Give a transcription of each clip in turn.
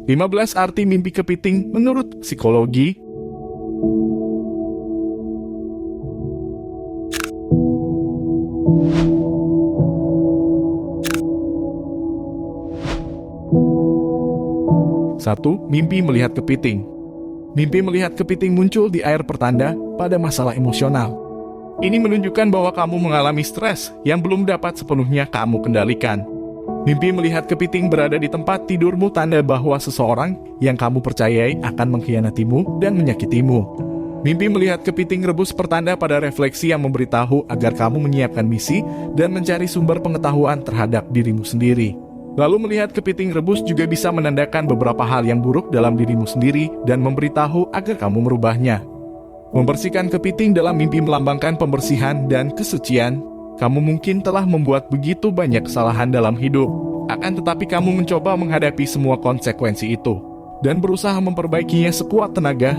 15 arti mimpi kepiting menurut psikologi. Satu, mimpi melihat kepiting. Mimpi melihat kepiting muncul di air pertanda pada masalah emosional. Ini menunjukkan bahwa kamu mengalami stres yang belum dapat sepenuhnya kamu kendalikan. Mimpi melihat kepiting berada di tempat tidurmu tanda bahwa seseorang yang kamu percayai akan mengkhianatimu dan menyakitimu. Mimpi melihat kepiting rebus pertanda pada refleksi yang memberitahu agar kamu menyiapkan misi dan mencari sumber pengetahuan terhadap dirimu sendiri. Lalu melihat kepiting rebus juga bisa menandakan beberapa hal yang buruk dalam dirimu sendiri dan memberitahu agar kamu merubahnya. Membersihkan kepiting dalam mimpi melambangkan pembersihan dan kesucian. Kamu mungkin telah membuat begitu banyak kesalahan dalam hidup, akan tetapi kamu mencoba menghadapi semua konsekuensi itu dan berusaha memperbaikinya sekuat tenaga.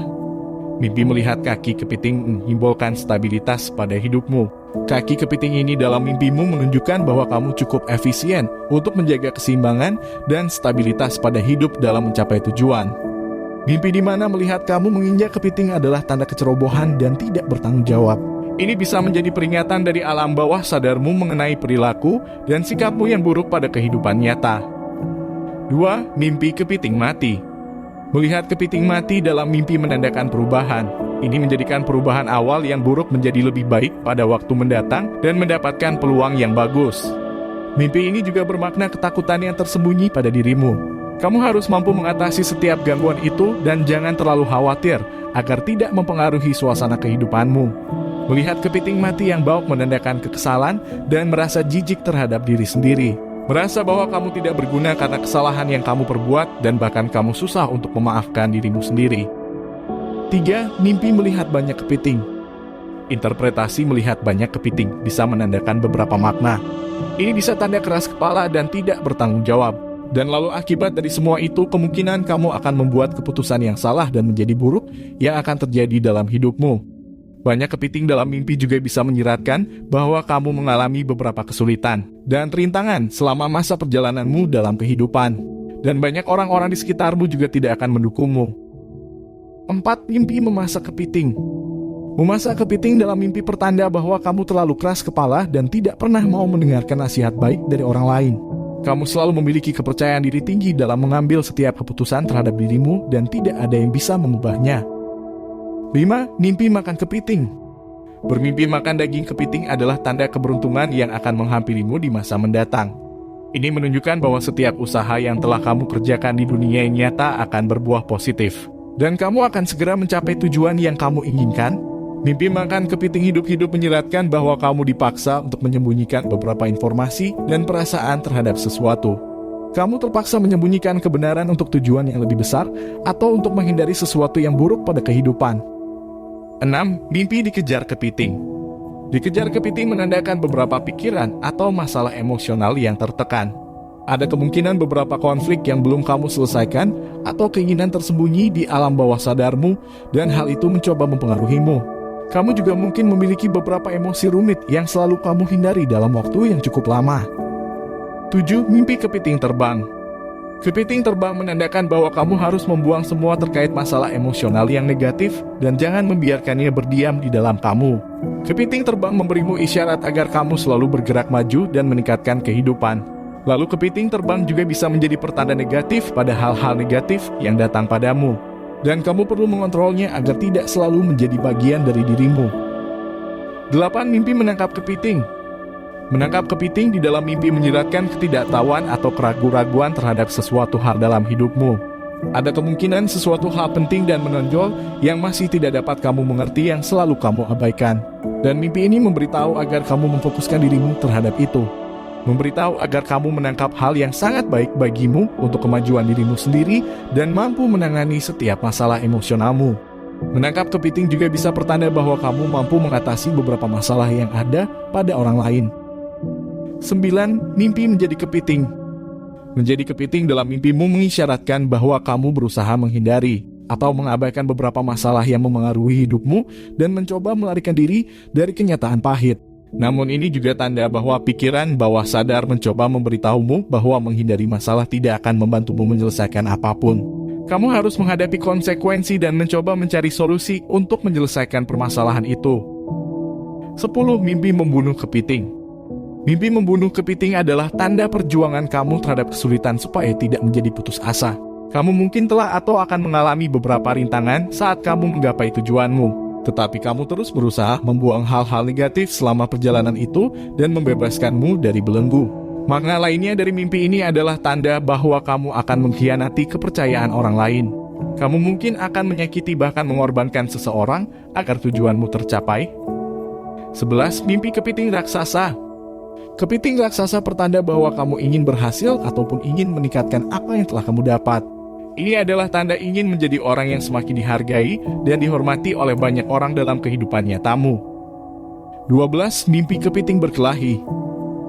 Mimpi melihat kaki kepiting menyimbolkan stabilitas pada hidupmu. Kaki kepiting ini dalam mimpimu menunjukkan bahwa kamu cukup efisien untuk menjaga keseimbangan dan stabilitas pada hidup dalam mencapai tujuan. Mimpi di mana melihat kamu menginjak kepiting adalah tanda kecerobohan dan tidak bertanggung jawab. Ini bisa menjadi peringatan dari alam bawah sadarmu mengenai perilaku dan sikapmu yang buruk pada kehidupan nyata. 2. Mimpi kepiting mati. Melihat kepiting mati dalam mimpi menandakan perubahan. Ini menjadikan perubahan awal yang buruk menjadi lebih baik pada waktu mendatang dan mendapatkan peluang yang bagus. Mimpi ini juga bermakna ketakutan yang tersembunyi pada dirimu. Kamu harus mampu mengatasi setiap gangguan itu dan jangan terlalu khawatir agar tidak mempengaruhi suasana kehidupanmu. Melihat kepiting mati yang bauk menandakan kekesalan dan merasa jijik terhadap diri sendiri. Merasa bahwa kamu tidak berguna karena kesalahan yang kamu perbuat dan bahkan kamu susah untuk memaafkan dirimu sendiri. 3. Mimpi melihat banyak kepiting. Interpretasi melihat banyak kepiting bisa menandakan beberapa makna. Ini bisa tanda keras kepala dan tidak bertanggung jawab. Dan lalu akibat dari semua itu kemungkinan kamu akan membuat keputusan yang salah dan menjadi buruk yang akan terjadi dalam hidupmu. Banyak kepiting dalam mimpi juga bisa menyiratkan bahwa kamu mengalami beberapa kesulitan dan rintangan selama masa perjalananmu dalam kehidupan. Dan banyak orang-orang di sekitarmu juga tidak akan mendukungmu. 4. Mimpi memasak kepiting. Memasak kepiting dalam mimpi pertanda bahwa kamu terlalu keras kepala dan tidak pernah mau mendengarkan nasihat baik dari orang lain. Kamu selalu memiliki kepercayaan diri tinggi dalam mengambil setiap keputusan terhadap dirimu dan tidak ada yang bisa mengubahnya. 5. Mimpi makan kepiting. Bermimpi makan daging kepiting adalah tanda keberuntungan yang akan menghampirimu di masa mendatang. Ini menunjukkan bahwa setiap usaha yang telah kamu kerjakan di dunia yang nyata akan berbuah positif. Dan kamu akan segera mencapai tujuan yang kamu inginkan. Mimpi makan kepiting hidup-hidup menyiratkan bahwa kamu dipaksa untuk menyembunyikan beberapa informasi dan perasaan terhadap sesuatu. Kamu terpaksa menyembunyikan kebenaran untuk tujuan yang lebih besar atau untuk menghindari sesuatu yang buruk pada kehidupan. 6. Mimpi dikejar kepiting. Dikejar kepiting menandakan beberapa pikiran atau masalah emosional yang tertekan. Ada kemungkinan beberapa konflik yang belum kamu selesaikan atau keinginan tersembunyi di alam bawah sadarmu dan hal itu mencoba mempengaruhimu. Kamu juga mungkin memiliki beberapa emosi rumit yang selalu kamu hindari dalam waktu yang cukup lama. 7. Mimpi kepiting terbang. Kepiting terbang menandakan bahwa kamu harus membuang semua terkait masalah emosional yang negatif dan jangan membiarkannya berdiam di dalam kamu. Kepiting terbang memberimu isyarat agar kamu selalu bergerak maju dan meningkatkan kehidupan. Lalu kepiting terbang juga bisa menjadi pertanda negatif pada hal-hal negatif yang datang padamu. Dan kamu perlu mengontrolnya agar tidak selalu menjadi bagian dari dirimu. 8. Mimpi menangkap kepiting. Menangkap kepiting di dalam mimpi menyiratkan ketidaktahuan atau keraguan-raguan terhadap sesuatu hal dalam hidupmu. Ada kemungkinan sesuatu hal penting dan menonjol yang masih tidak dapat kamu mengerti yang selalu kamu abaikan. Dan mimpi ini memberitahu agar kamu memfokuskan dirimu terhadap itu. Memberitahu agar kamu menangkap hal yang sangat baik bagimu untuk kemajuan dirimu sendiri dan mampu menangani setiap masalah emosionalmu. Menangkap kepiting juga bisa pertanda bahwa kamu mampu mengatasi beberapa masalah yang ada pada orang lain. 9. Mimpi menjadi kepiting. Menjadi kepiting dalam mimpimu mengisyaratkan bahwa kamu berusaha menghindari atau mengabaikan beberapa masalah yang memengaruhi hidupmu dan mencoba melarikan diri dari kenyataan pahit. Namun ini juga tanda bahwa pikiran bawah sadar mencoba memberitahumu bahwa menghindari masalah tidak akan membantumu menyelesaikan apapun. Kamu harus menghadapi konsekuensi dan mencoba mencari solusi untuk menyelesaikan permasalahan itu. 10. Mimpi membunuh kepiting. Mimpi membunuh kepiting adalah tanda perjuangan kamu terhadap kesulitan supaya tidak menjadi putus asa. Kamu mungkin telah atau akan mengalami beberapa rintangan saat kamu menggapai tujuanmu. Tetapi kamu terus berusaha membuang hal-hal negatif selama perjalanan itu dan membebaskanmu dari belenggu. Makna lainnya dari mimpi ini adalah tanda bahwa kamu akan mengkhianati kepercayaan orang lain. Kamu mungkin akan menyakiti bahkan mengorbankan seseorang agar tujuanmu tercapai. 11. Mimpi kepiting raksasa. Kepiting raksasa pertanda bahwa kamu ingin berhasil ataupun ingin meningkatkan apa yang telah kamu dapat. Ini adalah tanda ingin menjadi orang yang semakin dihargai dan dihormati oleh banyak orang dalam kehidupan nyatamu. 12. Mimpi kepiting berkelahi.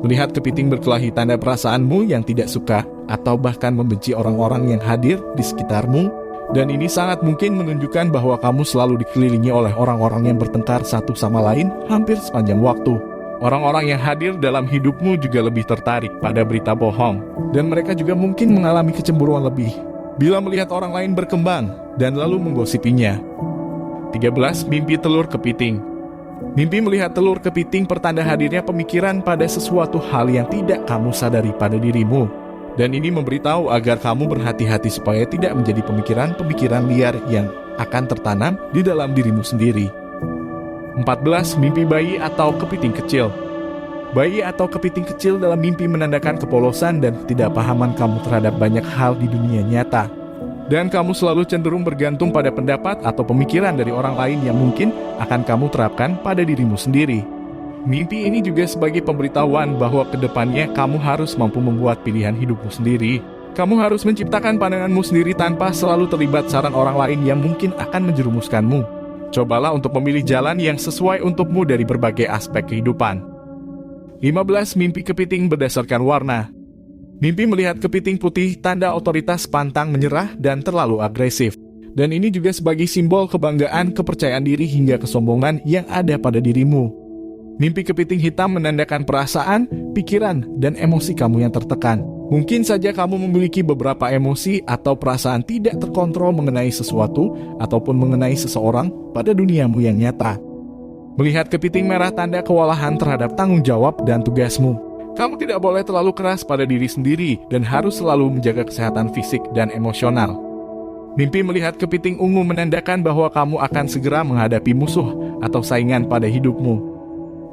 Melihat kepiting berkelahi tanda perasaanmu yang tidak suka atau bahkan membenci orang-orang yang hadir di sekitarmu, dan ini sangat mungkin menunjukkan bahwa kamu selalu dikelilingi oleh orang-orang yang bertengkar satu sama lain hampir sepanjang waktu. Orang-orang yang hadir dalam hidupmu juga lebih tertarik pada berita bohong, dan mereka juga mungkin mengalami kecemburuan lebih bila melihat orang lain berkembang dan lalu menggosipinya. 13. Mimpi telur kepiting. Mimpi melihat telur kepiting pertanda hadirnya pemikiran pada sesuatu hal yang tidak kamu sadari pada dirimu. Dan ini memberitahu agar kamu berhati-hati supaya tidak menjadi pemikiran-pemikiran liar yang akan tertanam di dalam dirimu sendiri. 14. Mimpi bayi atau kepiting kecil. Bayi atau kepiting kecil dalam mimpi menandakan kepolosan dan ketidakpahaman kamu terhadap banyak hal di dunia nyata. Dan kamu selalu cenderung bergantung pada pendapat atau pemikiran dari orang lain yang mungkin akan kamu terapkan pada dirimu sendiri. Mimpi ini juga sebagai pemberitahuan bahwa kedepannya kamu harus mampu membuat pilihan hidupmu sendiri. Kamu harus menciptakan pandanganmu sendiri tanpa selalu terlibat saran orang lain yang mungkin akan menjerumuskanmu. Cobalah untuk memilih jalan yang sesuai untukmu dari berbagai aspek kehidupan. 15. Mimpi kepiting berdasarkan warna. Mimpi melihat kepiting putih tanda otoritas pantang menyerah dan terlalu agresif. Dan ini juga sebagai simbol kebanggaan, kepercayaan diri hingga kesombongan yang ada pada dirimu. Mimpi kepiting hitam menandakan perasaan, pikiran, dan emosi kamu yang tertekan. Mungkin saja kamu memiliki beberapa emosi atau perasaan tidak terkontrol mengenai sesuatu ataupun mengenai seseorang pada duniamu yang nyata. Melihat kepiting merah tanda kewalahan terhadap tanggung jawab dan tugasmu. Kamu tidak boleh terlalu keras pada diri sendiri dan harus selalu menjaga kesehatan fisik dan emosional. Mimpi melihat kepiting ungu menandakan bahwa kamu akan segera menghadapi musuh atau saingan pada hidupmu.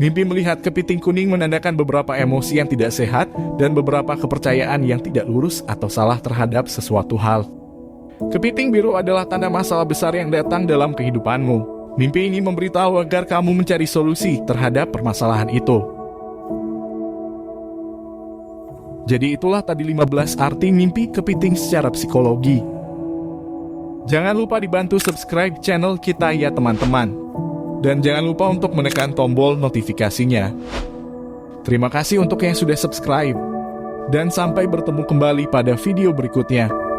Mimpi melihat kepiting kuning menandakan beberapa emosi yang tidak sehat dan beberapa kepercayaan yang tidak lurus atau salah terhadap sesuatu hal. Kepiting biru adalah tanda masalah besar yang datang dalam kehidupanmu. Mimpi ini memberitahu agar kamu mencari solusi terhadap permasalahan itu. Jadi itulah tadi 15 arti mimpi kepiting secara psikologi. Jangan lupa dibantu subscribe channel kita ya teman-teman. Dan jangan lupa untuk menekan tombol notifikasinya. Terima kasih untuk yang sudah subscribe. Dan sampai bertemu kembali pada video berikutnya.